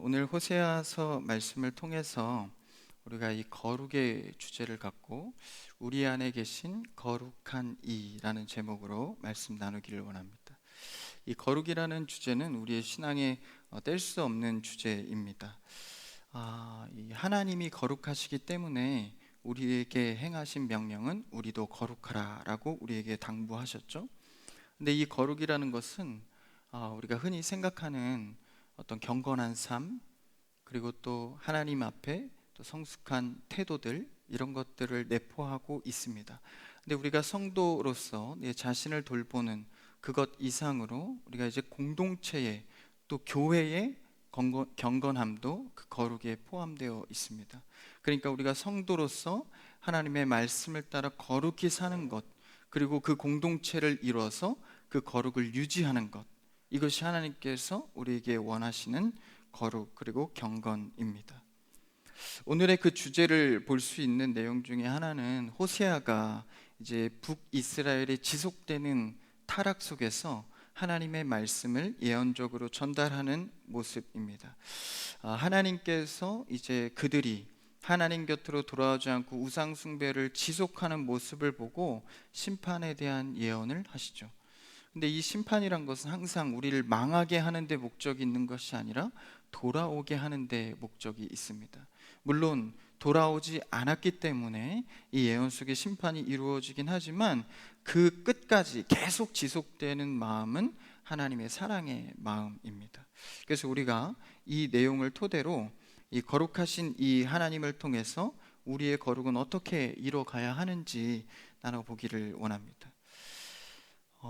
오늘 호세아서 말씀을 통해서 우리가 이 거룩의 주제를 갖고 우리 안에 계신 거룩한 이라는 제목으로 말씀 나누기를 원합니다. 이 거룩이라는 주제는 우리의 신앙에 뗄 수 없는 주제입니다. 이 하나님이 거룩하시기 때문에 우리에게 행하신 명령은 우리도 거룩하라라고 우리에게 당부하셨죠. 근데 이 거룩이라는 것은 우리가 흔히 생각하는 어떤 경건한 삶, 그리고 또 하나님 앞에 또 성숙한 태도들, 이런 것들을 내포하고 있습니다. 근데 우리가 성도로서 내 자신을 돌보는 그것 이상으로 우리가 이제 공동체의 또 교회의 경건함도 그 거룩에 포함되어 있습니다. 그러니까 우리가 성도로서 하나님의 말씀을 따라 거룩히 사는 것, 그리고 그 공동체를 이루어서 그 거룩을 유지하는 것, 이것이 하나님께서 우리에게 원하시는 거룩 그리고 경건입니다. 오늘의 그 주제를 볼 수 있는 내용 중에 하나는 호세아가 이제 북이스라엘의 지속되는 타락 속에서 하나님의 말씀을 예언적으로 전달하는 모습입니다. 하나님께서 이제 그들이 하나님 곁으로 돌아오지 않고 우상 숭배를 지속하는 모습을 보고 심판에 대한 예언을 하시죠. 근데 이 심판이란 것은 항상 우리를 망하게 하는 데 목적이 있는 것이 아니라 돌아오게 하는 데 목적이 있습니다. 물론 돌아오지 않았기 때문에 이 예언 속에 심판이 이루어지긴 하지만 그 끝까지 계속 지속되는 마음은 하나님의 사랑의 마음입니다. 그래서 우리가 이 내용을 토대로 이 거룩하신 이 하나님을 통해서 우리의 거룩은 어떻게 이루어가야 하는지 나눠보기를 원합니다.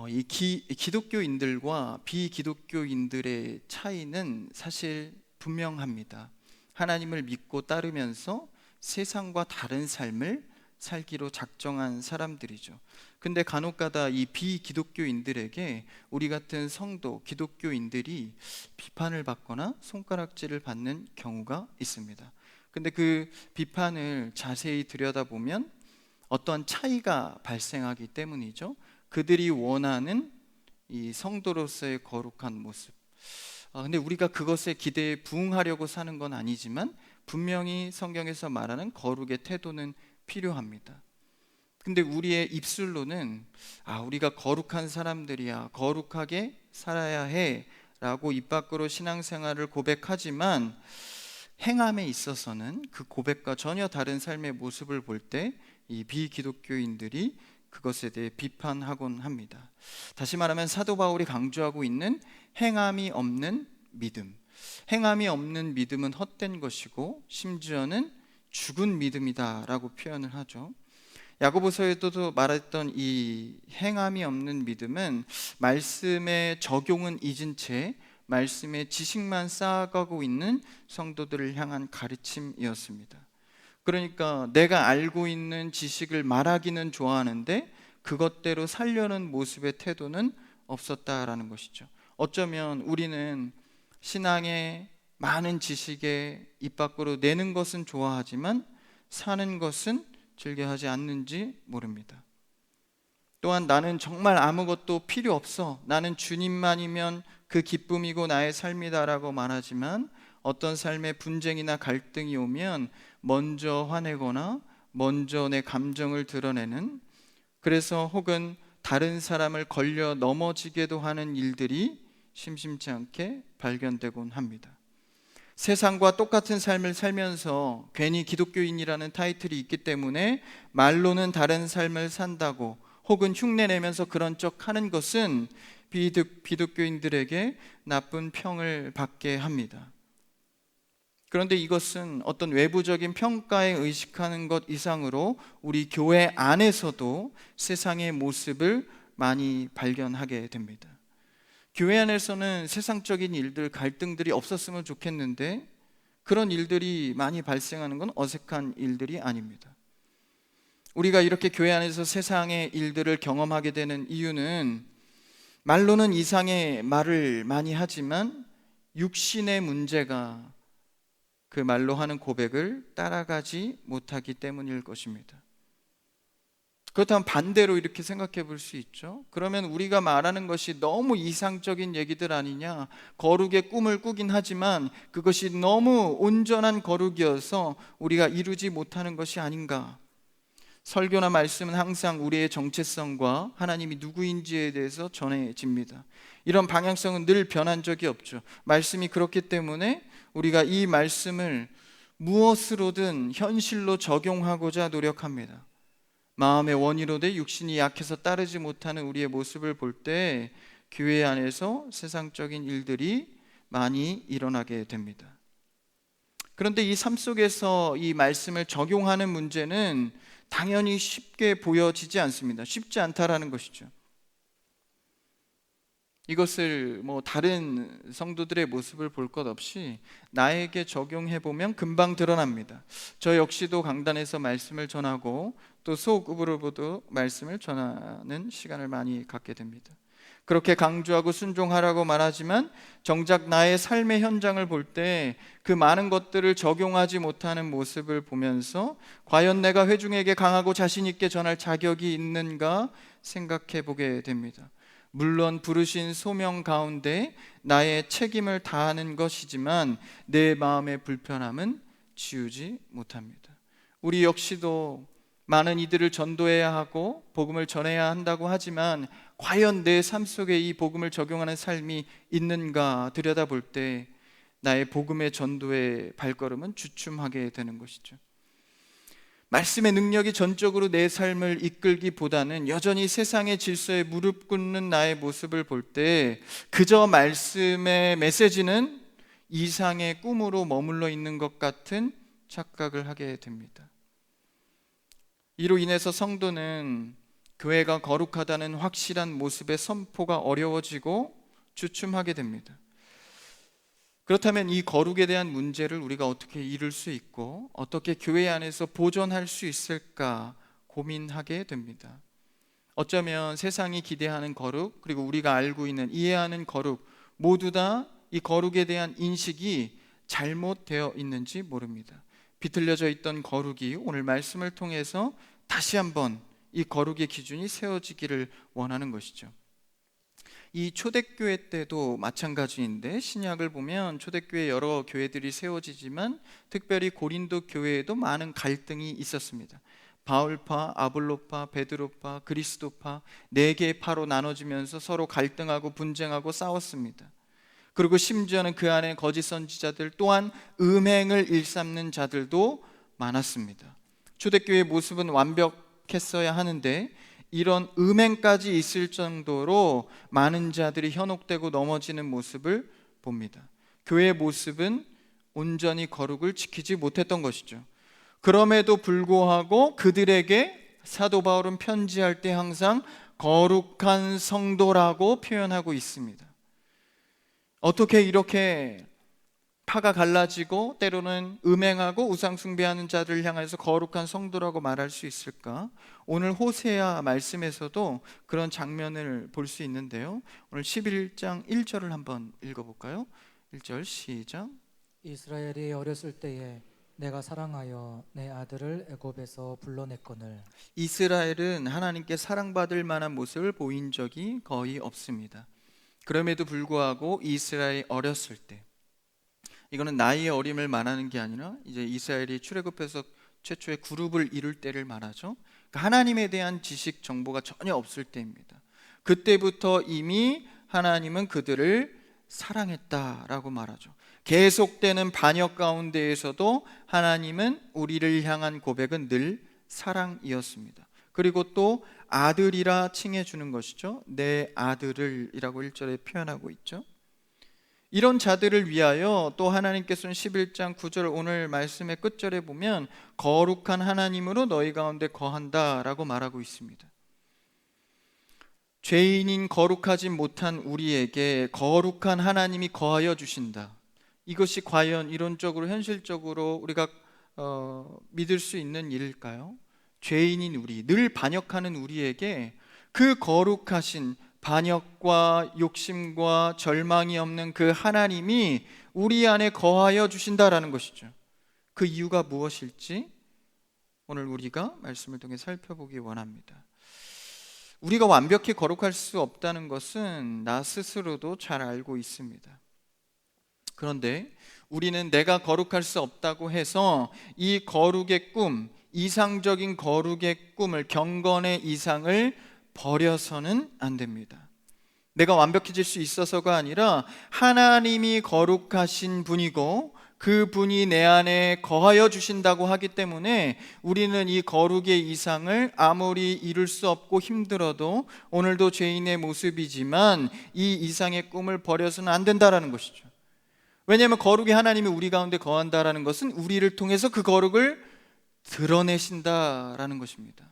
이 기독교인들과 비기독교인들의 차이는 사실 분명합니다. 하나님을 믿고 따르면서 세상과 다른 삶을 살기로 작정한 사람들이죠. 근데 간혹가다 이 비기독교인들에게 우리 같은 성도 기독교인들이 비판을 받거나 손가락질을 받는 경우가 있습니다. 근데 그 비판을 자세히 들여다보면 어떠한 차이가 발생하기 때문이죠. 그들이 원하는 이 성도로서의 거룩한 모습. 근데 우리가 그것의 기대에 부응하려고 사는 건 아니지만 분명히 성경에서 말하는 거룩의 태도는 필요합니다. 근데 우리의 입술로는 우리가 거룩한 사람들이야, 거룩하게 살아야 해 라고 입 밖으로 신앙생활을 고백하지만 행함에 있어서는 그 고백과 전혀 다른 삶의 모습을 볼 때 이 비기독교인들이 그것에 대해 비판하곤 합니다. 다시 말하면 사도 바울이 강조하고 있는 행함이 없는 믿음. 행함이 없는 믿음은 헛된 것이고 심지어는 죽은 믿음이다라고 표현을 하죠. 야고보서에도 말했던 이 행함이 없는 믿음은 말씀의 적용은 잊은 채 말씀의 지식만 쌓아가고 있는 성도들을 향한 가르침이었습니다. 그러니까 내가 알고 있는 지식을 말하기는 좋아하는데 그것대로 살려는 모습의 태도는 없었다라는 것이죠. 어쩌면 우리는 신앙의 많은 지식에 입 밖으로 내는 것은 좋아하지만 사는 것은 즐겨하지 않는지 모릅니다. 또한 나는 정말 아무것도 필요 없어, 나는 주님만이면 그 기쁨이고 나의 삶이다라고 말하지만 어떤 삶의 분쟁이나 갈등이 오면 먼저 화내거나 먼저 내 감정을 드러내는, 그래서 혹은 다른 사람을 걸려 넘어지게도 하는 일들이 심심치 않게 발견되곤 합니다. 세상과 똑같은 삶을 살면서 괜히 기독교인이라는 타이틀이 있기 때문에 말로는 다른 삶을 산다고 혹은 흉내내면서 그런 척 하는 것은 비기독교인들에게 나쁜 평을 받게 합니다. 그런데 이것은 어떤 외부적인 평가에 의식하는 것 이상으로 우리 교회 안에서도 세상의 모습을 많이 발견하게 됩니다. 교회 안에서는 세상적인 일들, 갈등들이 없었으면 좋겠는데 그런 일들이 많이 발생하는 건 어색한 일들이 아닙니다. 우리가 이렇게 교회 안에서 세상의 일들을 경험하게 되는 이유는 말로는 이상의 말을 많이 하지만 육신의 문제가 그 말로 하는 고백을 따라가지 못하기 때문일 것입니다. 그렇다면 반대로 이렇게 생각해 볼 수 있죠. 그러면 우리가 말하는 것이 너무 이상적인 얘기들 아니냐, 거룩의 꿈을 꾸긴 하지만 그것이 너무 온전한 거룩이어서 우리가 이루지 못하는 것이 아닌가. 설교나 말씀은 항상 우리의 정체성과 하나님이 누구인지에 대해서 전해집니다. 이런 방향성은 늘 변한 적이 없죠. 말씀이 그렇기 때문에 우리가 이 말씀을 무엇으로든 현실로 적용하고자 노력합니다. 마음의 원의로 돼 육신이 약해서 따르지 못하는 우리의 모습을 볼 때 교회 안에서 세상적인 일들이 많이 일어나게 됩니다. 그런데 이 삶 속에서 이 말씀을 적용하는 문제는 당연히 쉽게 보여지지 않습니다. 쉽지 않다라는 것이죠. 이것을 다른 성도들의 모습을 볼 것 없이 나에게 적용해 보면 금방 드러납니다. 저 역시도 강단에서 말씀을 전하고 또 소그룹으로도 말씀을 전하는 시간을 많이 갖게 됩니다. 그렇게 강조하고 순종하라고 말하지만 정작 나의 삶의 현장을 볼 때 그 많은 것들을 적용하지 못하는 모습을 보면서 과연 내가 회중에게 강하고 자신 있게 전할 자격이 있는가 생각해 보게 됩니다. 물론 부르신 소명 가운데 나의 책임을 다하는 것이지만 내 마음의 불편함은 지우지 못합니다. 우리 역시도 많은 이들을 전도해야 하고 복음을 전해야 한다고 하지만 과연 내 삶 속에 이 복음을 적용하는 삶이 있는가 들여다볼 때 나의 복음의 전도의 발걸음은 주춤하게 되는 것이죠. 말씀의 능력이 전적으로 내 삶을 이끌기보다는 여전히 세상의 질서에 무릎 꿇는 나의 모습을 볼 때 그저 말씀의 메시지는 이상의 꿈으로 머물러 있는 것 같은 착각을 하게 됩니다. 이로 인해서 성도는 교회가 거룩하다는 확실한 모습의 선포가 어려워지고 주춤하게 됩니다. 그렇다면 이 거룩에 대한 문제를 우리가 어떻게 이룰 수 있고 어떻게 교회 안에서 보존할 수 있을까 고민하게 됩니다. 어쩌면 세상이 기대하는 거룩, 그리고 우리가 알고 있는 이해하는 거룩 모두 다 이 거룩에 대한 인식이 잘못되어 있는지 모릅니다. 비틀려져 있던 거룩이 오늘 말씀을 통해서 다시 한번 이 거룩의 기준이 세워지기를 원하는 것이죠. 이 초대교회 때도 마찬가지인데 신약을 보면 초대교회 여러 교회들이 세워지지만 특별히 고린도 교회에도 많은 갈등이 있었습니다. 바울파, 아볼로파, 베드로파, 그리스도파 4개의 파로 나눠지면서 서로 갈등하고 분쟁하고 싸웠습니다. 그리고 심지어는 그 안에 거짓 선지자들 또한 음행을 일삼는 자들도 많았습니다. 초대교회의 모습은 완벽했어야 하는데 이런 음행까지 있을 정도로 많은 자들이 현혹되고 넘어지는 모습을 봅니다. 교회의 모습은 온전히 거룩을 지키지 못했던 것이죠. 그럼에도 불구하고 그들에게 사도 바울은 편지할 때 항상 거룩한 성도라고 표현하고 있습니다. 어떻게 이렇게 파가 갈라지고 때로는 음행하고 우상 숭배하는 자들을 향해서 거룩한 성도라고 말할 수 있을까? 오늘 호세아 말씀에서도 그런 장면을 볼 수 있는데요. 오늘 11장 1절을 한번 읽어볼까요? 1절 시작. 이스라엘이 어렸을 때에 내가 사랑하여 내 아들을 애굽에서 불러냈거늘. 이스라엘은 하나님께 사랑받을 만한 모습을 보인 적이 거의 없습니다. 그럼에도 불구하고 이스라엘이 어렸을 때, 이거는 나이의 어림을 말하는 게 아니라 이제 이스라엘이 출애굽해서 최초의 그룹을 이룰 때를 말하죠. 그러니까 하나님에 대한 지식 정보가 전혀 없을 때입니다. 그때부터 이미 하나님은 그들을 사랑했다라고 말하죠. 계속되는 반역 가운데에서도 하나님은 우리를 향한 고백은 늘 사랑이었습니다. 그리고 또 아들이라 칭해 주는 것이죠. 내 아들을 이라고 1절에 표현하고 있죠. 이런 자들을 위하여 또 하나님께서는 11장 9절 오늘 말씀의 끝절에 보면 거룩한 하나님으로 너희 가운데 거한다라고 말하고 있습니다. 죄인인 거룩하지 못한 우리에게 거룩한 하나님이 거하여 주신다. 이것이 과연 이론적으로 현실적으로 우리가 믿을 수 있는 일일까요? 죄인인 우리, 늘 반역하는 우리에게 그 거룩하신 반역과 욕심과 절망이 없는 그 하나님이 우리 안에 거하여 주신다라는 것이죠. 그 이유가 무엇일지 오늘 우리가 말씀을 통해 살펴보기 원합니다. 우리가 완벽히 거룩할 수 없다는 것은 나 스스로도 잘 알고 있습니다. 그런데 우리는 내가 거룩할 수 없다고 해서 이 거룩의 꿈, 이상적인 거룩의 꿈을, 경건의 이상을 버려서는 안 됩니다. 내가 완벽해질 수 있어서가 아니라 하나님이 거룩하신 분이고 그 분이 내 안에 거하여 주신다고 하기 때문에 우리는 이 거룩의 이상을 아무리 이룰 수 없고 힘들어도 오늘도 죄인의 모습이지만 이 이상의 꿈을 버려서는 안 된다라는 것이죠. 왜냐하면 거룩의 하나님이 우리 가운데 거한다라는 것은 우리를 통해서 그 거룩을 드러내신다라는 것입니다.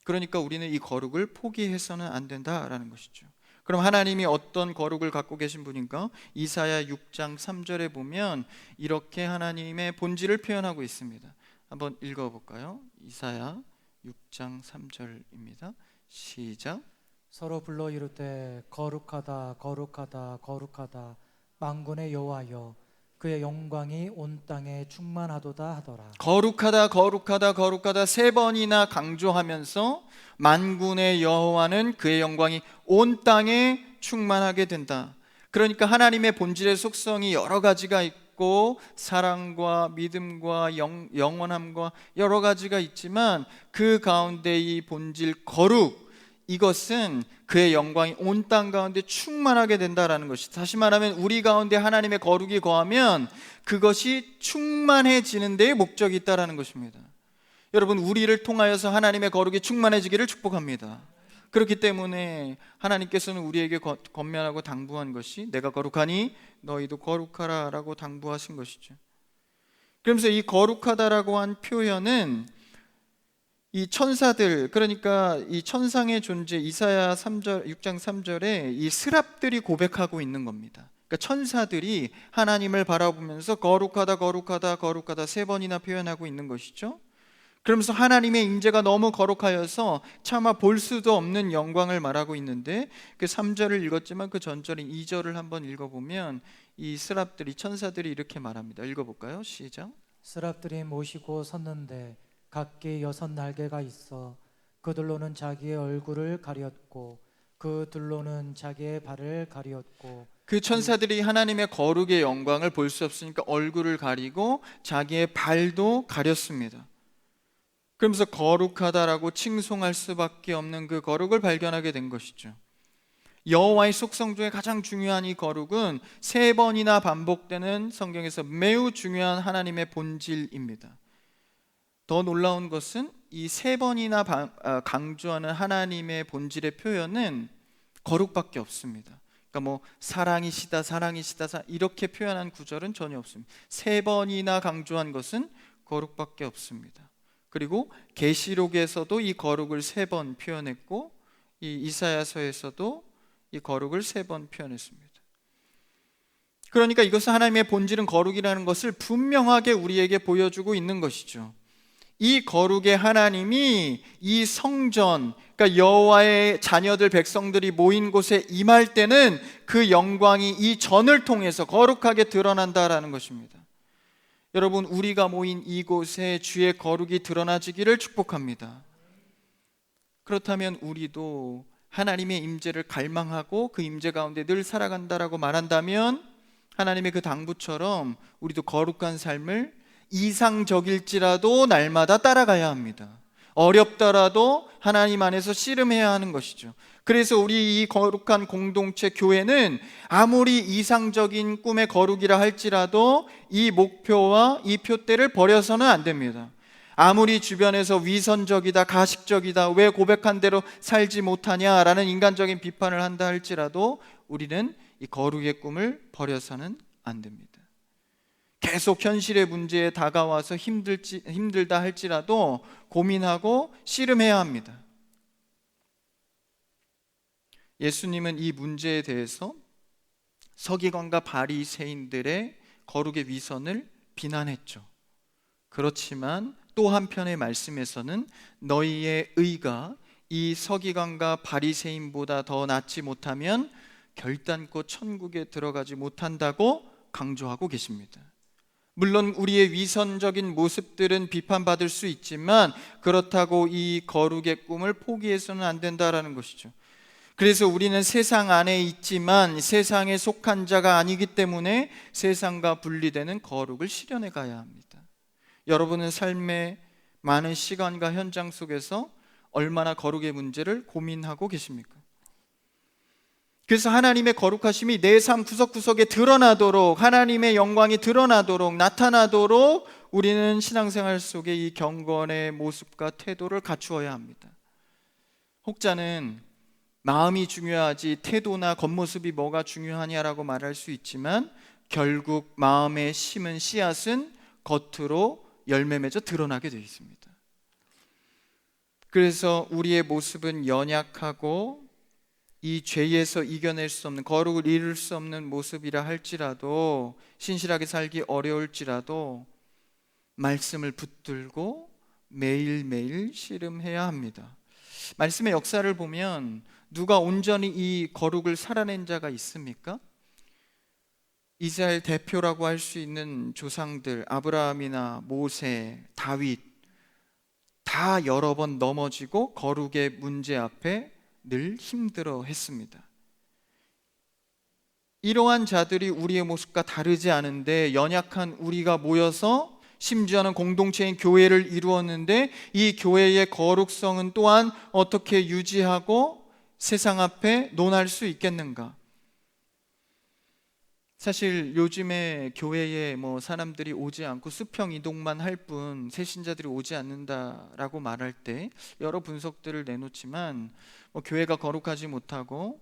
그러니까 우리는 이 거룩을 포기해서는 안 된다라는 것이죠. 그럼 하나님이 어떤 거룩을 갖고 계신 분인가? 이사야 6장 3절에 보면 이렇게 하나님의 본질을 표현하고 있습니다. 한번 읽어볼까요? 이사야 6장 3절입니다. 시작. 서로 불러 이르되 거룩하다 거룩하다 거룩하다 만군의 여호와여 그의 영광이 온 땅에 충만하도다 하더라. 거룩하다 거룩하다 거룩하다 세 번이나 강조하면서 만군의 여호와는 그의 영광이 온 땅에 충만하게 된다. 그러니까 하나님의 본질의 속성이 여러 가지가 있고 사랑과 믿음과 영원함과 여러 가지가 있지만 그 가운데 이 본질 거룩, 이것은 그의 영광이 온 땅 가운데 충만하게 된다라는 것이, 다시 말하면 우리 가운데 하나님의 거룩이 거하면 그것이 충만해지는 데에 목적이 있다라는 것입니다. 여러분, 우리를 통하여서 하나님의 거룩이 충만해지기를 축복합니다. 그렇기 때문에 하나님께서는 우리에게 권면하고 당부한 것이 내가 거룩하니 너희도 거룩하라 라고 당부하신 것이죠. 그러면서 이 거룩하다라고 한 표현은 이 천사들, 그러니까 이 천상의 존재, 이사야 6장 3절에 이 스랍들이 고백하고 있는 겁니다. 그러니까 천사들이 하나님을 바라보면서 거룩하다 거룩하다 거룩하다 세 번이나 표현하고 있는 것이죠. 그러면서 하나님의 임재가 너무 거룩하여서 차마 볼 수도 없는 영광을 말하고 있는데, 그 3절을 읽었지만 그 전절인 2절을 한번 읽어보면 이 스랍들이, 천사들이 이렇게 말합니다. 읽어볼까요? 시작. 스랍들이 모시고 섰는데 각기 6날개가 있어 그들로는 자기의 얼굴을 가렸고 그들로는 자기의 발을 가리었고. 그 천사들이 하나님의 거룩의 영광을 볼 수 없으니까 얼굴을 가리고 자기의 발도 가렸습니다. 그러면서 거룩하다라고 칭송할 수밖에 없는 그 거룩을 발견하게 된 것이죠. 여호와의 속성 중에 가장 중요한 이 거룩은 3번이나 반복되는 성경에서 매우 중요한 하나님의 본질입니다. 더 놀라운 것은 이 3번이나 강조하는 하나님의 본질의 표현은 거룩밖에 없습니다. 그러니까 뭐 사랑이시다 사랑이시다 이렇게 표현한 구절은 전혀 없습니다. 3번이나 강조한 것은 거룩밖에 없습니다. 그리고 계시록에서도 이 거룩을 3번 표현했고 이 이사야서에서도 이 거룩을 3번 표현했습니다. 그러니까 이것은 하나님의 본질은 거룩이라는 것을 분명하게 우리에게 보여주고 있는 것이죠. 이 거룩의 하나님이 이 성전, 그러니까 여호와의 자녀들 백성들이 모인 곳에 임할 때는 그 영광이 이 전을 통해서 거룩하게 드러난다라는 것입니다. 여러분, 우리가 모인 이곳에 주의 거룩이 드러나지기를 축복합니다. 그렇다면 우리도 하나님의 임재를 갈망하고 그 임재 가운데 늘 살아간다라고 말한다면 하나님의 그 당부처럼 우리도 거룩한 삶을 이상적일지라도 날마다 따라가야 합니다. 어렵더라도 하나님 안에서 씨름해야 하는 것이죠. 그래서 우리 이 거룩한 공동체 교회는 아무리 이상적인 꿈의 거룩이라 할지라도 이 목표와 이 표대를 버려서는 안 됩니다. 아무리 주변에서 위선적이다, 가식적이다, 왜 고백한 대로 살지 못하냐라는 인간적인 비판을 한다 할지라도 우리는 이 거룩의 꿈을 버려서는 안 됩니다. 계속 현실의 문제에 다가와서 힘들다 할지라도 고민하고 씨름해야 합니다. 예수님은 이 문제에 대해서 서기관과 바리새인들의 거룩의 위선을 비난했죠. 그렇지만 또 한편의 말씀에서는 너희의 의가 이 서기관과 바리새인보다 더 낫지 못하면 결단코 천국에 들어가지 못한다고 강조하고 계십니다. 물론 우리의 위선적인 모습들은 비판받을 수 있지만 그렇다고 이 거룩의 꿈을 포기해서는 안 된다라는 것이죠. 그래서 우리는 세상 안에 있지만 세상에 속한 자가 아니기 때문에 세상과 분리되는 거룩을 실현해 가야 합니다. 여러분은 삶의 많은 시간과 현장 속에서 얼마나 거룩의 문제를 고민하고 계십니까? 그래서 하나님의 거룩하심이 내 삶 구석구석에 드러나도록, 하나님의 영광이 드러나도록, 나타나도록 우리는 신앙생활 속에 이 경건의 모습과 태도를 갖추어야 합니다. 혹자는 마음이 중요하지 태도나 겉모습이 뭐가 중요하냐라고 말할 수 있지만 결국 마음에 심은 씨앗은 겉으로 열매 맺어 드러나게 되어 있습니다. 그래서 우리의 모습은 연약하고 이 죄에서 이겨낼 수 없는, 거룩을 이룰 수 없는 모습이라 할지라도, 신실하게 살기 어려울지라도 말씀을 붙들고 매일매일 씨름해야 합니다. 말씀의 역사를 보면 누가 온전히 이 거룩을 살아낸 자가 있습니까? 이스라엘 대표라고 할 수 있는 조상들, 아브라함이나 모세, 다윗, 다 여러 번 넘어지고 거룩의 문제 앞에 늘 힘들어 했습니다. 이러한 자들이 우리의 모습과 다르지 않은데 연약한 우리가 모여서 심지어는 공동체인 교회를 이루었는데 이 교회의 거룩성은 또한 어떻게 유지하고 세상 앞에 논할 수 있겠는가? 사실 요즘에 교회에 사람들이 오지 않고 수평 이동만 할 뿐 새신자들이 오지 않는다라고 말할 때 여러 분석들을 내놓지만 교회가 거룩하지 못하고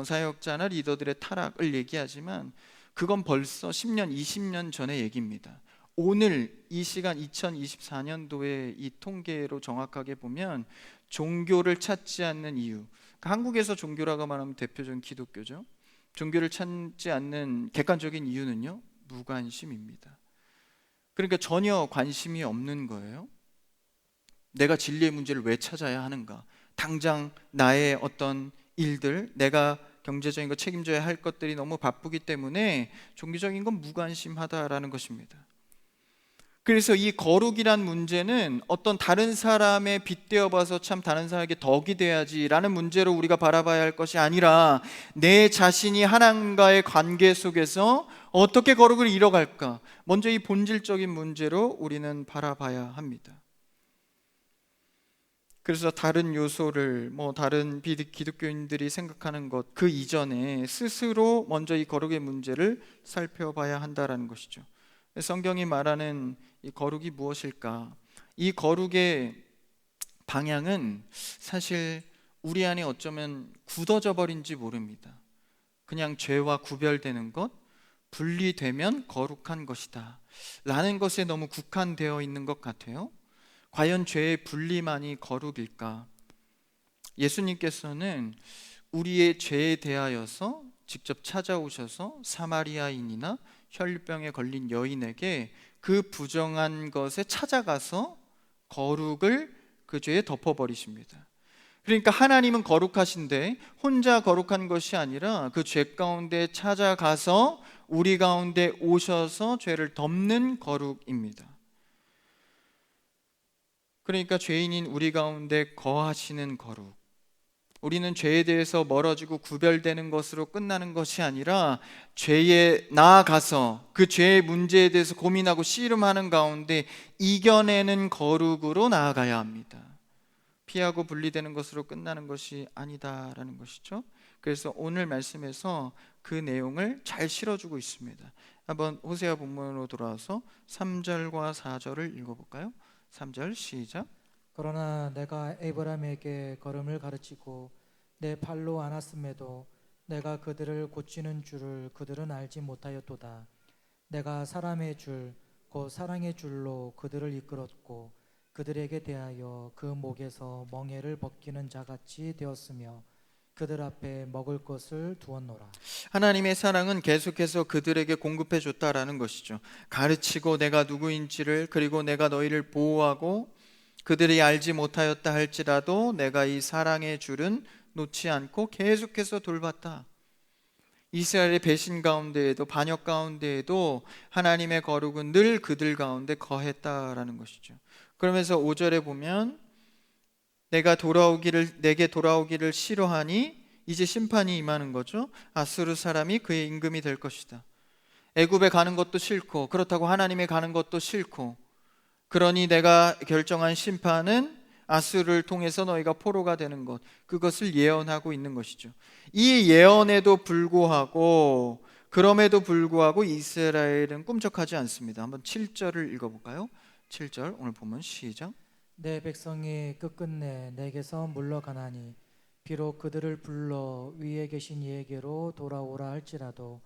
사역자나 리더들의 타락을 얘기하지만 그건 벌써 10년, 20년 전의 얘기입니다. 오늘 이 시간 2024년도의 이 통계로 정확하게 보면 종교를 찾지 않는 이유, 그러니까 한국에서 종교라고 말하면 대표적인 기독교죠. 종교를 찾지 않는 객관적인 이유는요, 무관심입니다. 그러니까 전혀 관심이 없는 거예요. 내가 진리의 문제를 왜 찾아야 하는가? 당장 나의 어떤 일들, 내가 경제적인 거 책임져야 할 것들이 너무 바쁘기 때문에 종교적인 건 무관심하다라는 것입니다. 그래서 이 거룩이란 문제는 어떤 다른 사람의 빗대어 봐서 참 다른 사람에게 덕이 돼야지라는 문제로 우리가 바라봐야 할 것이 아니라 내 자신이 하나님과의 관계 속에서 어떻게 거룩을 이뤄갈까? 먼저 이 본질적인 문제로 우리는 바라봐야 합니다. 그래서 다른 요소를 다른 기독교인들이 생각하는 것 그 이전에 스스로 먼저 이 거룩의 문제를 살펴봐야 한다라는 것이죠. 성경이 말하는 이 거룩이 무엇일까? 이 거룩의 방향은 사실 우리 안에 어쩌면 굳어져 버린지 모릅니다. 그냥 죄와 구별되는 것, 분리되면 거룩한 것이다 라는 것에 너무 국한되어 있는 것 같아요. 과연 죄의 분리만이 거룩일까? 예수님께서는 우리의 죄에 대하여서 직접 찾아오셔서 사마리아인이나 혈병에 걸린 여인에게 그 부정한 것에 찾아가서 거룩을 그 죄에 덮어버리십니다. 그러니까 하나님은 거룩하신데 혼자 거룩한 것이 아니라 그 죄 가운데 찾아가서 우리 가운데 오셔서 죄를 덮는 거룩입니다. 그러니까 죄인인 우리 가운데 거하시는 거룩, 우리는 죄에 대해서 멀어지고 구별되는 것으로 끝나는 것이 아니라 죄에 나아가서 그 죄의 문제에 대해서 고민하고 씨름하는 가운데 이겨내는 거룩으로 나아가야 합니다. 피하고 분리되는 것으로 끝나는 것이 아니다라는 것이죠. 그래서 오늘 말씀에서 그 내용을 잘 실어주고 있습니다. 한번 호세아 본문으로 돌아와서 3절과 4절을 읽어볼까요? 3절 시작. 그러나 내가 에브라임에게 걸음을 가르치고 내 팔로 안았음에도 내가 그들을 고치는 줄을 그들은 알지 못하였도다. 내가 사람의 줄 곧 사랑의 줄로 그들을 이끌었고 그들에게 대하여 그 목에서 멍에를 벗기는 자같이 되었으며 그들 앞에 먹을 것을 두었노라. 하나님의 사랑은 계속해서 그들에게 공급해 줬다라는 것이죠. 가르치고 내가 누구인지를, 그리고 내가 너희를 보호하고 그들이 알지 못하였다 할지라도 내가 이 사랑의 줄은 놓지 않고 계속해서 돌봤다. 이스라엘의 배신 가운데에도 반역 가운데에도 하나님의 거룩은 늘 그들 가운데 거했다라는 것이죠. 그러면서 5절에 보면 내게 돌아오기를 싫어하니 이제 심판이 임하는 거죠. 아수르 사람이 그의 임금이 될 것이다. 애굽에 가는 것도 싫고 그렇다고 하나님에 가는 것도 싫고, 그러니 내가 결정한 심판은 아수르를 통해서 너희가 포로가 되는 것, 그것을 예언하고 있는 것이죠. 이 예언에도 불구하고, 그럼에도 불구하고 이스라엘은 꿈쩍하지 않습니다. 한번 7절을 읽어볼까요? 7절 오늘 보면 시작. 내 백성이 끝끝내 내게서 물러가나니 비록 그들을 불러 위에 계신 이에게로 돌아오라 할지라도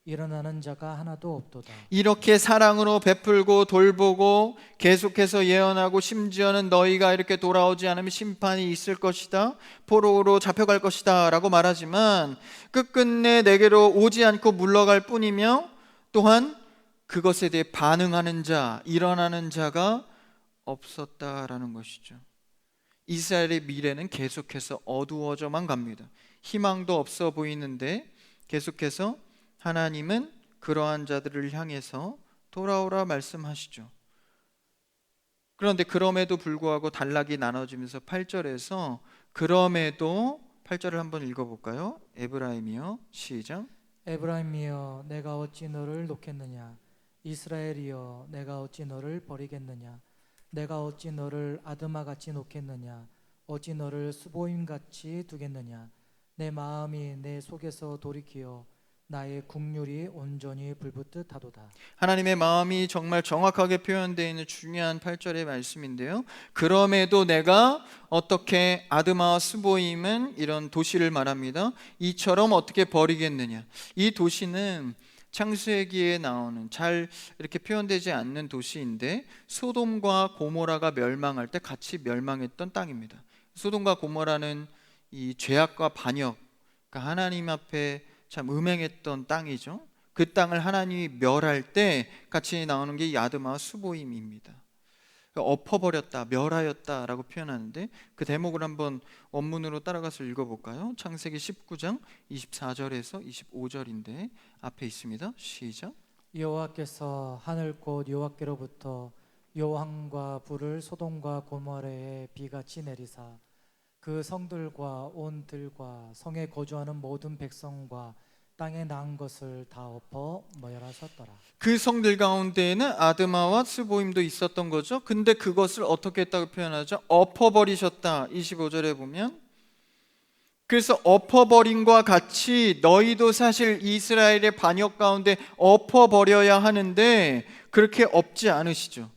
일어나는 자가 하나도 없도다. 이렇게 사랑으로 베풀고 돌보고 계속해서 예언하고, 심지어는 너희가 이렇게 돌아오지 않으면 심판이 있을 것이다, 포로로 잡혀갈 것이다 라고 말하지만 끝끝내 내게로 오지 않고 물러갈 뿐이며, 또한 그것에 대해 반응하는 자, 일어나는 자가 없었다라는 것이죠. 이스라엘의 미래는 계속해서 어두워져만 갑니다. 희망도 없어 보이는데 계속해서 하나님은 그러한 자들을 향해서 돌아오라 말씀하시죠. 그런데 그럼에도 불구하고 단락이 나눠지면서 8절에서 그럼에도, 8절을 한번 읽어볼까요? 에브라임이여 시작. 에브라임이여 내가 어찌 너를 놓겠느냐, 이스라엘이여 내가 어찌 너를 버리겠느냐, 내가 어찌 너를 아드마같이 놓겠느냐, 어찌 너를 수보임같이 두겠느냐. 내 마음이 내 속에서 돌이키어 나의 국률이 온전히 불붙듯 하도다. 하나님의 마음이 정말 정확하게 표현되어 있는 중요한 8절의 말씀인데요, 그럼에도 내가 어떻게 아드마와 스보임은 이런 도시를 말합니다. 이처럼 어떻게 버리겠느냐. 이 도시는 창세기에 나오는 잘 이렇게 표현되지 않는 도시인데, 소돔과 고모라가 멸망할 때 같이 멸망했던 땅입니다. 소돔과 고모라는 이 죄악과 반역, 그러니까 하나님 앞에 참 음행했던 땅이죠. 그 땅을 하나님이 멸할 때 같이 나오는 게 이 아드마와 수보임입니다. 엎어버렸다, 멸하였다라고 표현하는데, 그 대목을 한번 원문으로 따라가서 읽어볼까요? 창세기 19장 24절에서 25절인데 앞에 있습니다. 시작. 여호와께서 하늘꽃 여호와께로부터 요한과 불을 소돔과 고모라에 비같이 내리사 그 성들과 온 들과 성에 거주하는 모든 백성과 땅에 난 것을 다 엎어 멸하셨더라. 그 성들 가운데에는 아드마와 스보임도 있었던 거죠. 근데 그것을 어떻게 했다고 표현하죠? 엎어버리셨다. 25절에 보면, 그래서 엎어버림과 같이 너희도 사실 이스라엘의 반역 가운데 엎어버려야 하는데 그렇게 엎지 않으시죠.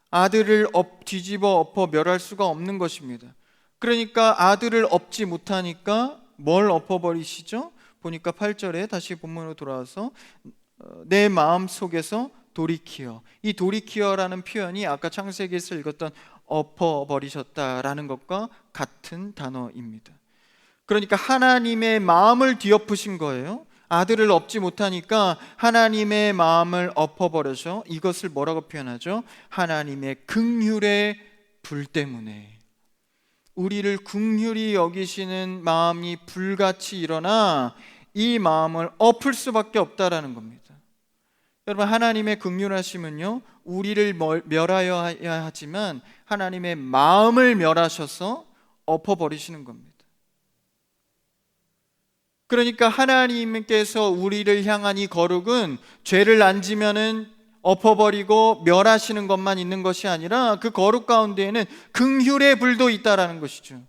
아들을 뒤집어 엎어 멸할 수가 없는 것입니다. 그러니까 아들을 엎지 못하니까 뭘 엎어버리시죠? 보니까 8절에 다시 본문으로 돌아와서 내 마음 속에서 돌이키어, 이 돌이키어라는 표현이 아까 창세기에서 읽었던 엎어버리셨다라는 것과 같은 단어입니다. 그러니까 하나님의 마음을 뒤엎으신 거예요. 아들을 엎지 못하니까 하나님의 마음을 엎어버려서, 이것을 뭐라고 표현하죠? 하나님의 긍휼의 불 때문에, 우리를 긍휼히 여기시는 마음이 불같이 일어나 이 마음을 엎을 수밖에 없다라는 겁니다. 여러분, 하나님의 긍휼하심은요, 우리를 멸하여야 하지만 하나님의 마음을 멸하셔서 엎어버리시는 겁니다. 그러니까 하나님께서 우리를 향한 이 거룩은 죄를 안 지면은 엎어버리고 멸하시는 것만 있는 것이 아니라 그 거룩 가운데에는 긍휼의 불도 있다라는 것이죠.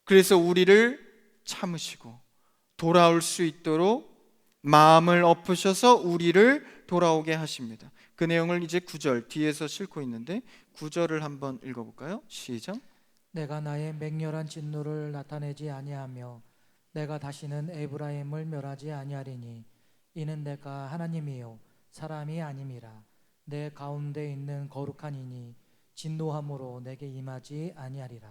그래서 우리를 참으시고 돌아올 수 있도록 마음을 엎으셔서 우리를 돌아오게 하십니다. 그 내용을 이제 9절 뒤에서 싣고 있는데 9절을 한번 읽어볼까요? 시작. 내가 나의 맹렬한 진노를 나타내지 아니하며 내가 다시는 에브라임을 멸하지 아니하리니 이는 내가 하나님이요 사람이 아님이라. 내 가운데 있는 거룩한 이니 진노함으로 내게 임하지 아니하리라.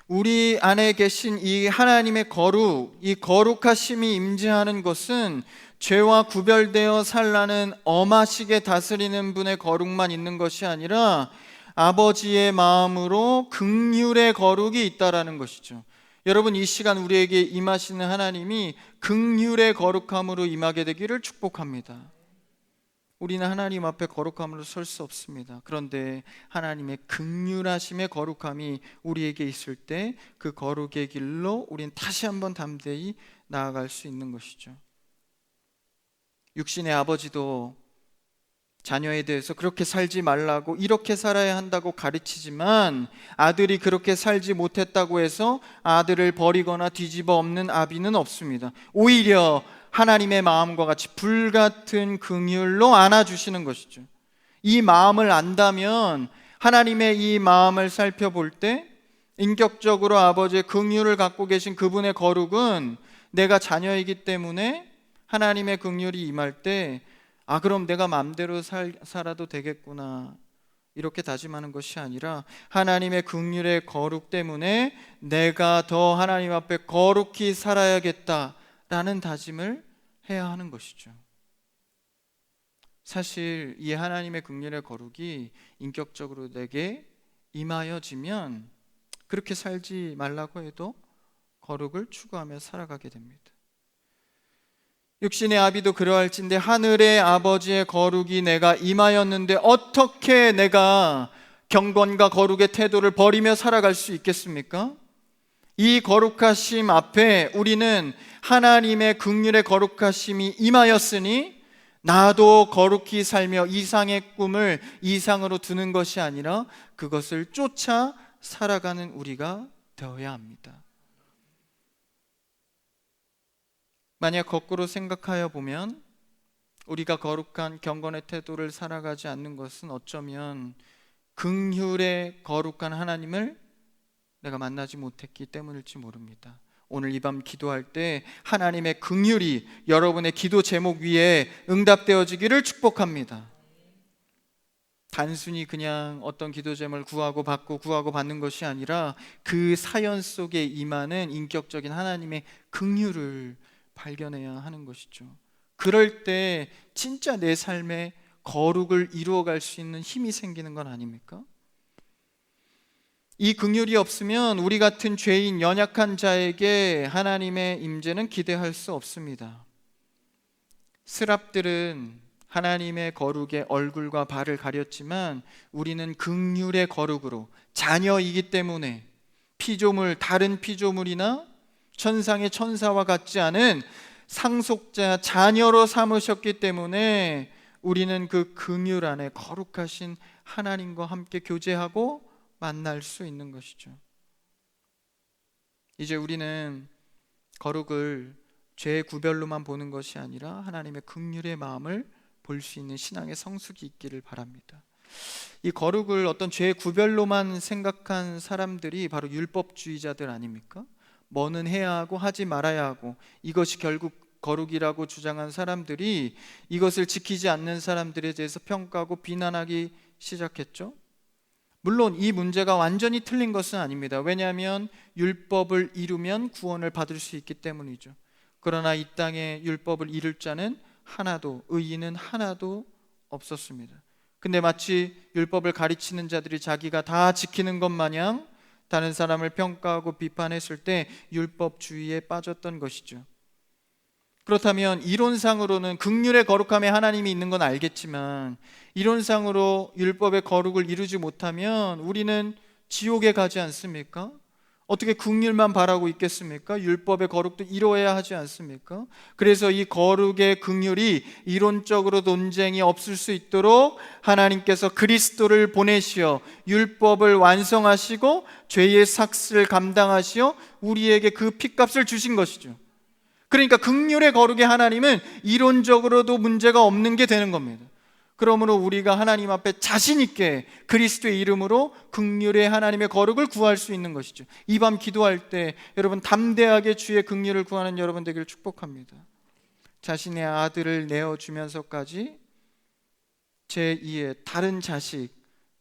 우리 안에 계신 이 하나님의 거룩, 이 거룩하심이 임재하는 것은 죄와 구별되어 살라는 엄하시게 다스리는 분의 거룩만 있는 것이 아니라 아버지의 마음으로 긍휼의 거룩이 있다라는 것이죠. 여러분, 이 시간 우리에게 임하시는 하나님이 긍휼의 거룩함으로 임하게 되기를 축복합니다. 우리는 하나님 앞에 거룩함으로 설 수 없습니다. 그런데 하나님의 긍휼하심의 거룩함이 우리에게 있을 때 그 거룩의 길로 우리는 다시 한번 담대히 나아갈 수 있는 것이죠. 육신의 아버지도 자녀에 대해서 그렇게 살지 말라고, 이렇게 살아야 한다고 가르치지만 아들이 그렇게 살지 못했다고 해서 아들을 버리거나 뒤집어 엎는 아비는 없습니다. 오히려 하나님의 마음과 같이 불같은 긍휼로 안아주시는 것이죠. 이 마음을 안다면, 하나님의 이 마음을 살펴볼 때 인격적으로 아버지의 긍휼을 갖고 계신 그분의 거룩은 내가 자녀이기 때문에 하나님의 긍휼이 임할 때 그럼 내가 마음대로 살아도 되겠구나, 이렇게 다짐하는 것이 아니라 하나님의 긍휼의 거룩 때문에 내가 더 하나님 앞에 거룩히 살아야겠다라는 다짐을 해야 하는 것이죠. 사실 이 하나님의 긍휼의 거룩이 인격적으로 내게 임하여지면 그렇게 살지 말라고 해도 거룩을 추구하며 살아가게 됩니다. 육신의 아비도 그러할진대 하늘의 아버지의 거룩이 내가 임하였는데 어떻게 내가 경건과 거룩의 태도를 버리며 살아갈 수 있겠습니까? 이 거룩하심 앞에 우리는 하나님의 긍휼의 거룩하심이 임하였으니 나도 거룩히 살며 이상의 꿈을 이상으로 두는 것이 아니라 그것을 쫓아 살아가는 우리가 되어야 합니다. 만약 거꾸로 생각하여 보면 우리가 거룩한 경건의 태도를 살아가지 않는 것은 어쩌면 긍휼의 거룩한 하나님을 내가 만나지 못했기 때문일지 모릅니다. 오늘 이 밤 기도할 때 하나님의 긍휼이 여러분의 기도 제목 위에 응답되어지기를 축복합니다. 단순히 그냥 어떤 기도 제목을 구하고 받는 것이 아니라 그 사연 속에 임하는 인격적인 하나님의 긍휼을 발견해야 하는 것이죠. 그럴 때 진짜 내 삶에 거룩을 이루어갈 수 있는 힘이 생기는 건 아닙니까? 이 긍휼이 없으면 우리 같은 죄인 연약한 자에게 하나님의 임재는 기대할 수 없습니다. 스랍들은 하나님의 거룩에 얼굴과 발을 가렸지만 우리는 긍휼의 거룩으로 자녀이기 때문에 다른 피조물이나 천상의 천사와 같지 않은 상속자 자녀로 삼으셨기 때문에 우리는 그 긍휼 안에 거룩하신 하나님과 함께 교제하고 만날 수 있는 것이죠. 이제 우리는 거룩을 죄의 구별로만 보는 것이 아니라 하나님의 긍휼의 마음을 볼 수 있는 신앙의 성숙이 있기를 바랍니다. 이 거룩을 어떤 죄의 구별로만 생각한 사람들이 바로 율법주의자들 아닙니까? 뭐는 해야 하고 하지 말아야 하고, 이것이 결국 거룩이라고 주장한 사람들이 이것을 지키지 않는 사람들에 대해서 평가하고 비난하기 시작했죠. 물론 이 문제가 완전히 틀린 것은 아닙니다. 왜냐하면 율법을 이루면 구원을 받을 수 있기 때문이죠. 그러나 이 땅에 율법을 이룰 자는 하나도, 의인은 하나도 없었습니다. 근데 마치 율법을 가르치는 자들이 자기가 다 지키는 것 마냥 다른 사람을 평가하고 비판했을 때 율법주의에 빠졌던 것이죠. 그렇다면 이론상으로는 긍휼의 거룩함에 하나님이 있는 건 알겠지만 이론상으로 율법의 거룩을 이루지 못하면 우리는 지옥에 가지 않습니까? 어떻게 긍휼만 바라고 있겠습니까? 율법의 거룩도 이루어야 하지 않습니까? 그래서 이 거룩의 긍휼이 이론적으로 논쟁이 없을 수 있도록 하나님께서 그리스도를 보내시어 율법을 완성하시고 죄의 삭슬을 감당하시어 우리에게 그 핏값을 주신 것이죠. 그러니까 긍휼의 거룩의 하나님은 이론적으로도 문제가 없는 게 되는 겁니다. 그러므로 우리가 하나님 앞에 자신 있게 그리스도의 이름으로 긍휼의 하나님의 거룩을 구할 수 있는 것이죠. 이 밤 기도할 때 여러분 담대하게 주의 긍휼을 구하는 여러분 되기를 축복합니다. 자신의 아들을 내어주면서까지 제2의 다른 자식,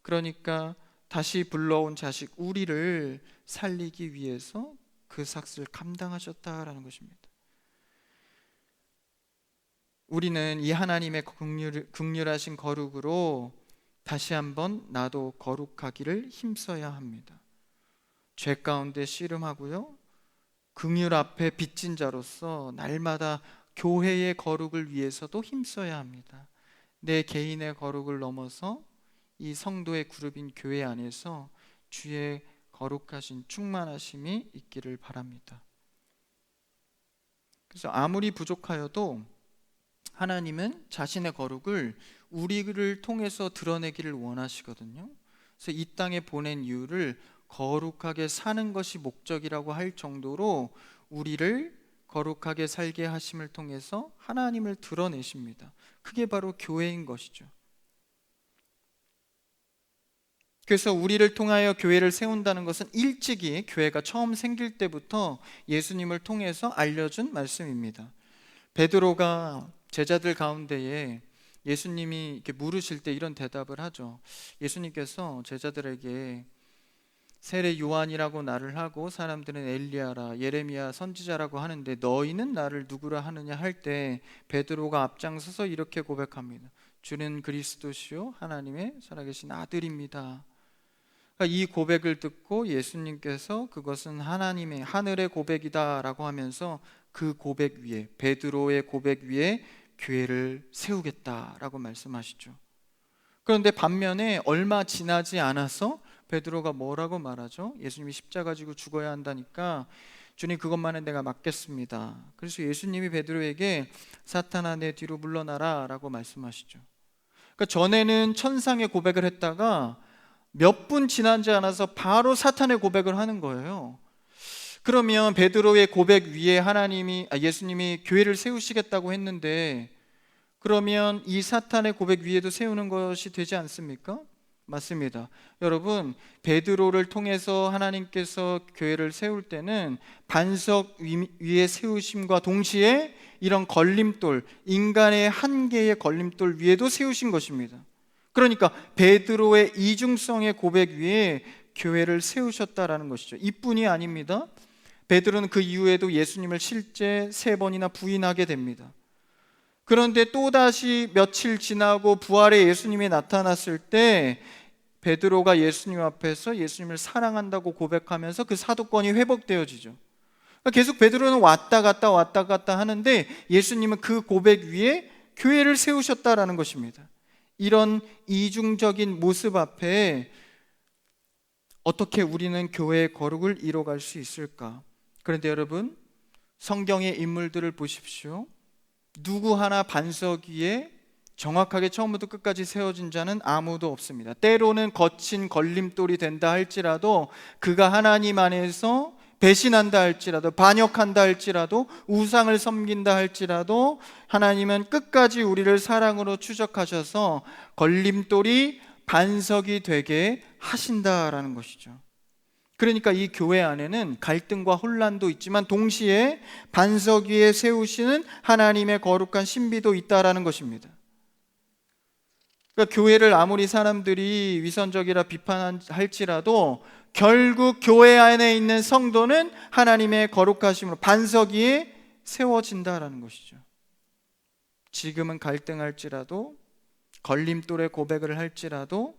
그러니까 다시 불러온 자식 우리를 살리기 위해서 그 삭슬을 감당하셨다라는 것입니다. 우리는 이 하나님의 긍휼하신 거룩으로 다시 한번 나도 거룩하기를 힘써야 합니다. 죄 가운데 씨름하고요, 긍휼 앞에 빚진 자로서 날마다 교회의 거룩을 위해서도 힘써야 합니다. 내 개인의 거룩을 넘어서 이 성도의 그룹인 교회 안에서 주의 거룩하신 충만하심이 있기를 바랍니다. 그래서 아무리 부족하여도 하나님은 자신의 거룩을 우리를 통해서 드러내기를 원하시거든요. 그래서 이 땅에 보낸 이유를 거룩하게 사는 것이 목적이라고 할 정도로 우리를 거룩하게 살게 하심을 통해서 하나님을 드러내십니다. 그게 바로 교회인 것이죠. 그래서 우리를 통하여 교회를 세운다는 것은 일찍이 교회가 처음 생길 때부터 예수님을 통해서 알려준 말씀입니다. 베드로가 제자들 가운데에 예수님이 이렇게 물으실 때 이런 대답을 하죠. 예수님께서 제자들에게 세례 요한이라고 나를 하고 사람들은 엘리야라 예레미야 선지자라고 하는데 너희는 나를 누구라 하느냐 할 때 베드로가 앞장서서 이렇게 고백합니다. 주는 그리스도시요 하나님의 살아계신 아들입니다. 그러니까 이 고백을 듣고 예수님께서 그것은 하나님의 하늘의 고백이다라고 하면서 그 고백 위에, 베드로의 고백 위에 교회를 세우겠다라고 말씀하시죠. 그런데 반면에 얼마 지나지 않아서 베드로가 뭐라고 말하죠? 예수님이 십자가 지고 죽어야 한다니까 주님 그것만은 내가 맡겠습니다. 그래서 예수님이 베드로에게 사탄아 내 뒤로 물러나라 라고 말씀하시죠. 그러니까 전에는 천상의 고백을 했다가 몇 분 지나지 않아서 바로 사탄의 고백을 하는 거예요. 그러면 베드로의 고백 위에 예수님이 교회를 세우시겠다고 했는데 그러면 이 사탄의 고백 위에도 세우는 것이 되지 않습니까? 맞습니다. 여러분, 베드로를 통해서 하나님께서 교회를 세울 때는 반석 위에 세우심과 동시에 이런 걸림돌, 인간의 한계의 걸림돌 위에도 세우신 것입니다. 그러니까 베드로의 이중성의 고백 위에 교회를 세우셨다라는 것이죠. 이뿐이 아닙니다. 베드로는 그 이후에도 예수님을 실제 3번이나 부인하게 됩니다. 그런데 또다시 며칠 지나고 부활의 예수님이 나타났을 때 베드로가 예수님 앞에서 예수님을 사랑한다고 고백하면서 그 사도권이 회복되어지죠. 계속 베드로는 왔다 갔다 하는데 예수님은 그 고백 위에 교회를 세우셨다라는 것입니다. 이런 이중적인 모습 앞에 어떻게 우리는 교회의 거룩을 이뤄갈 수 있을까? 그런데 여러분, 성경의 인물들을 보십시오. 누구 하나 반석 위에 정확하게 처음부터 끝까지 세워진 자는 아무도 없습니다. 때로는 거친 걸림돌이 된다 할지라도, 그가 하나님 안에서 배신한다 할지라도, 반역한다 할지라도, 우상을 섬긴다 할지라도 하나님은 끝까지 우리를 사랑으로 추적하셔서 걸림돌이 반석이 되게 하신다라는 것이죠. 그러니까 이 교회 안에는 갈등과 혼란도 있지만 동시에 반석 위에 세우시는 하나님의 거룩한 신비도 있다라는 것입니다. 그러니까 교회를 아무리 사람들이 위선적이라 비판할지라도 결국 교회 안에 있는 성도는 하나님의 거룩하심으로 반석 위에 세워진다라는 것이죠. 지금은 갈등할지라도, 걸림돌의 고백을 할지라도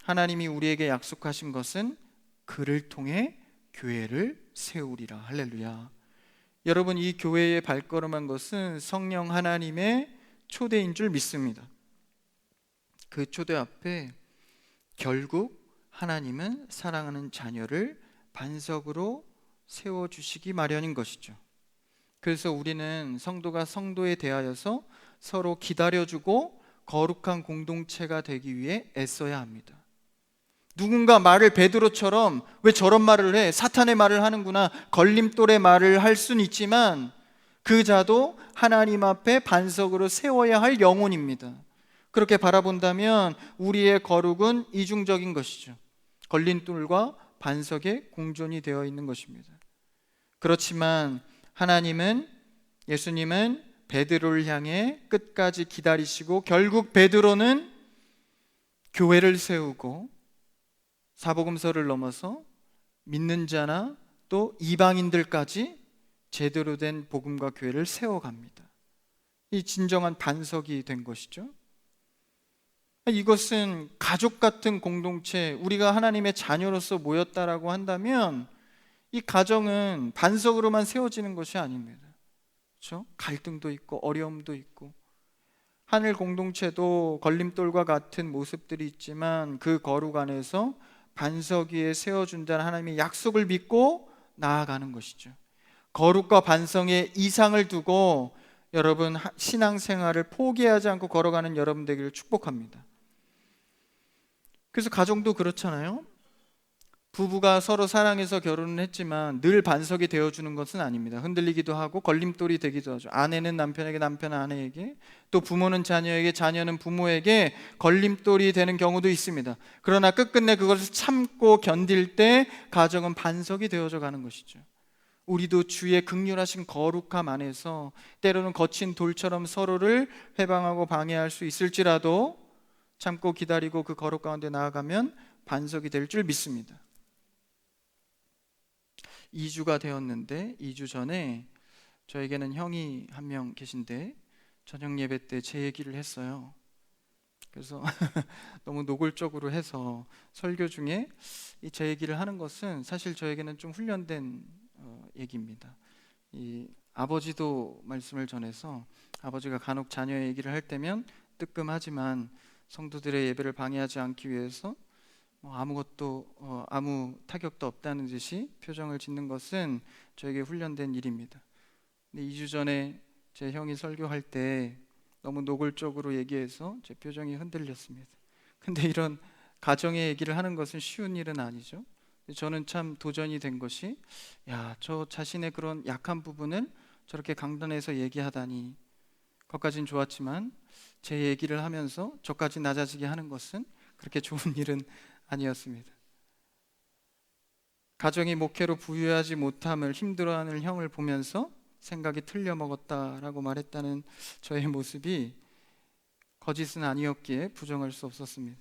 하나님이 우리에게 약속하신 것은 그를 통해 교회를 세우리라. 할렐루야. 여러분, 이 교회에 발걸음한 것은 성령 하나님의 초대인 줄 믿습니다. 그 초대 앞에 결국 하나님은 사랑하는 자녀를 반석으로 세워주시기 마련인 것이죠. 그래서 우리는 성도가 성도에 대하여서 서로 기다려주고 거룩한 공동체가 되기 위해 애써야 합니다. 누군가 말을 베드로처럼 왜 저런 말을 해? 사탄의 말을 하는구나, 걸림돌의 말을 할 수는 있지만 그 자도 하나님 앞에 반석으로 세워야 할 영혼입니다. 그렇게 바라본다면 우리의 거룩은 이중적인 것이죠. 걸림돌과 반석의 공존이 되어 있는 것입니다. 그렇지만 예수님은 베드로를 향해 끝까지 기다리시고 결국 베드로는 교회를 세우고 사복음서를 넘어서 믿는 자나 또 이방인들까지 제대로 된 복음과 교회를 세워갑니다. 이 진정한 반석이 된 것이죠. 이것은 가족 같은 공동체, 우리가 하나님의 자녀로서 모였다라고 한다면 이 가정은 반석으로만 세워지는 것이 아닙니다. 그렇죠? 갈등도 있고 어려움도 있고 하늘 공동체도 걸림돌과 같은 모습들이 있지만 그 거룩 안에서 반석 위에 세워준다는 하나님의 약속을 믿고 나아가는 것이죠. 거룩과 반성의 이상을 두고 여러분 신앙생활을 포기하지 않고 걸어가는 여러분 되기를 축복합니다. 그래서 가정도 그렇잖아요. 부부가 서로 사랑해서 결혼을 했지만 늘 반석이 되어주는 것은 아닙니다. 흔들리기도 하고 걸림돌이 되기도 하죠. 아내는 남편에게, 남편은 아내에게, 또 부모는 자녀에게, 자녀는 부모에게 걸림돌이 되는 경우도 있습니다. 그러나 끝끝내 그것을 참고 견딜 때 가정은 반석이 되어져 가는 것이죠. 우리도 주의 긍휼하신 거룩함 안에서 때로는 거친 돌처럼 서로를 해방하고 방해할 수 있을지라도 참고 기다리고 그 거룩 가운데 나아가면 반석이 될 줄 믿습니다. 2주가 되었는데 2주 전에 저에게는 형이 한 명 계신데 저녁 예배 때 제 얘기를 했어요. 그래서 너무 노골적으로 해서 설교 중에 제 얘기를 하는 것은 사실 저에게는 좀 훈련된 얘기입니다. 이 아버지도 말씀을 전해서 아버지가 간혹 자녀의 얘기를 할 때면 뜨끔하지만 성도들의 예배를 방해하지 않기 위해서 아무것도 아무 타격도 없다는 듯이 표정을 짓는 것은 저에게 훈련된 일입니다. 근데 2주 전에 제 형이 설교할 때 너무 노골적으로 얘기해서 제 표정이 흔들렸습니다. 근데 이런 가정의 얘기를 하는 것은 쉬운 일은 아니죠. 저는 참 도전이 된 것이 저 자신의 그런 약한 부분을 저렇게 강단에서 얘기하다니, 그것까진 좋았지만 제 얘기를 하면서 저까지 낮아지게 하는 것은 그렇게 좋은 일은 아니었습니다. 가정이 목회로 부유하지 못함을 힘들어하는 형을 보면서 생각이 틀려 먹었다라고 말했다는 저의 모습이 거짓은 아니었기에 부정할 수 없었습니다.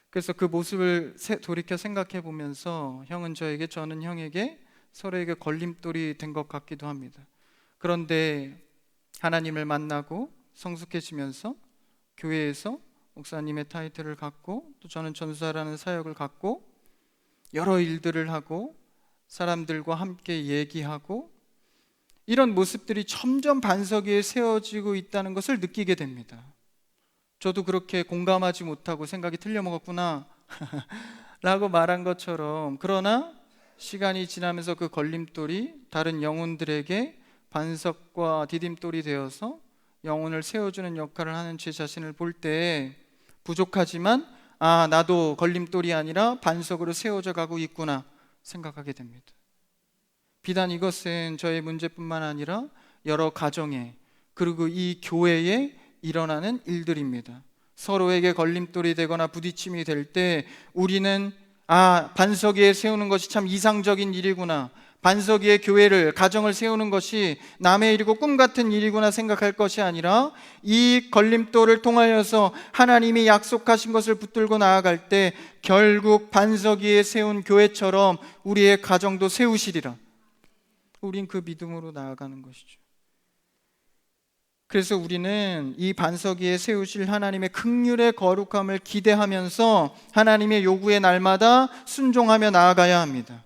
그래서 그 모습을 돌이켜 생각해 보면서 형은 저에게, 저는 형에게 서로에게 걸림돌이 된 것 같기도 합니다. 그런데 하나님을 만나고 성숙해지면서 교회에서 목사님의 타이틀을 갖고 또 저는 전사라는 사역을 갖고 여러 일들을 하고 사람들과 함께 얘기하고 이런 모습들이 점점 반석 위에 세워지고 있다는 것을 느끼게 됩니다. 저도 그렇게 공감하지 못하고 생각이 틀려먹었구나 라고 말한 것처럼, 그러나 시간이 지나면서 그 걸림돌이 다른 영혼들에게 반석과 디딤돌이 되어서 영혼을 세워주는 역할을 하는 제 자신을 볼 때 부족하지만 나도 걸림돌이 아니라 반석으로 세워져 가고 있구나 생각하게 됩니다. 비단 이것은 저의 문제뿐만 아니라 여러 가정에, 그리고 이 교회에 일어나는 일들입니다. 서로에게 걸림돌이 되거나 부딪힘이 될 때 우리는 반석 위에 세우는 것이 참 이상적인 일이구나, 반석 위에 교회를, 가정을 세우는 것이 남의 일이고 꿈 같은 일이구나 생각할 것이 아니라 이 걸림돌을 통하여서 하나님이 약속하신 것을 붙들고 나아갈 때 결국 반석 위에 세운 교회처럼 우리의 가정도 세우시리라. 우린 그 믿음으로 나아가는 것이죠. 그래서 우리는 이 반석 위에 세우실 하나님의 긍휼의 거룩함을 기대하면서 하나님의 요구에 날마다 순종하며 나아가야 합니다.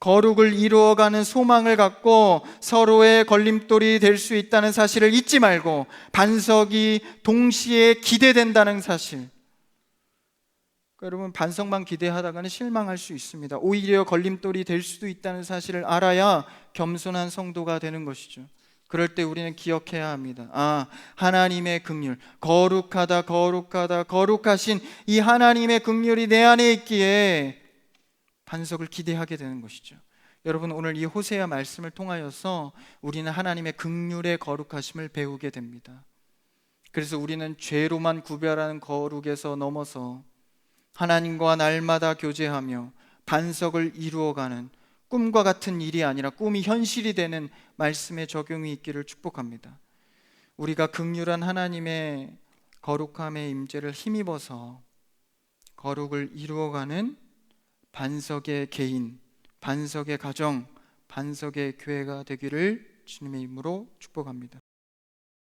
거룩을 이루어가는 소망을 갖고 서로의 걸림돌이 될 수 있다는 사실을 잊지 말고 반석이 동시에 기대된다는 사실. 여러분, 반석만 기대하다가는 실망할 수 있습니다. 오히려 걸림돌이 될 수도 있다는 사실을 알아야 겸손한 성도가 되는 것이죠. 그럴 때 우리는 기억해야 합니다. 하나님의 긍휼, 거룩하다 거룩하다 거룩하신 이 하나님의 긍휼이 내 안에 있기에 반석을 기대하게 되는 것이죠. 여러분, 오늘 이 호세아 말씀을 통하여서 우리는 하나님의 긍휼의 거룩하심을 배우게 됩니다. 그래서 우리는 죄로만 구별하는 거룩에서 넘어서 하나님과 날마다 교제하며 반석을 이루어가는 꿈과 같은 일이 아니라 꿈이 현실이 되는 말씀의 적용이 있기를 축복합니다. 우리가 긍휼한 하나님의 거룩함의 임재를 힘입어서 거룩을 이루어가는 반석의 개인, 반석의 가정, 반석의 교회가 되기를 주님의 이름으로 축복합니다.